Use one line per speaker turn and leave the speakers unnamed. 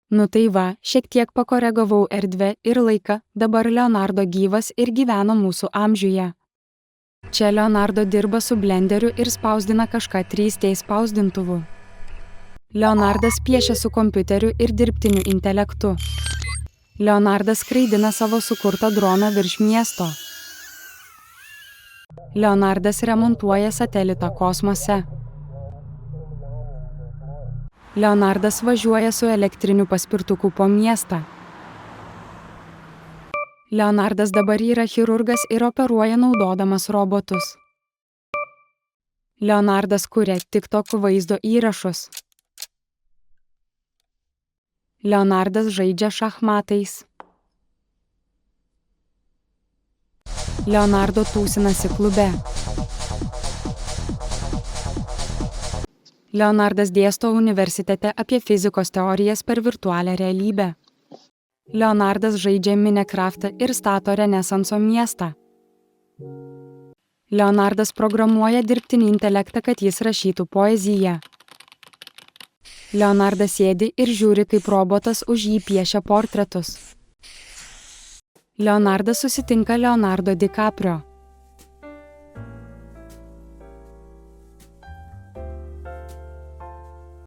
Nu tai va, šiek tiek pakoregavau erdvę ir laiką, dabar Leonardo gyvas ir gyvena mūsų amžiuje. Čia Leonardo dirba su blenderiu ir spausdina kažką 3D spausdintuvu. Leonardas piešia su kompiuteriu ir dirbtiniu intelektu. Leonardas skraidina savo sukurtą droną virš miesto. Leonardas remontuoja satelitą kosmose. Leonardas važiuoja su elektriniu paspirtuku po miestą. Leonardas dabar yra chirurgas ir operuoja naudodamas robotus. Leonardas kuria TikTok vaizdo įrašus. Leonardas žaidžia šachmatais. Leonardo tūsinasi klube. Leonardas dėsto universitete apie fizikos teorijas per virtualią realybę. Leonardas žaidžia Minecraftą ir stato Renesanso miestą. Leonardas programuoja dirbtinį intelektą, kad jis rašytų poeziją. Leonardas sėdi ir žiūri, kaip robotas už jį piešia portretus. Leonardas susitinka Leonardo DiCaprio.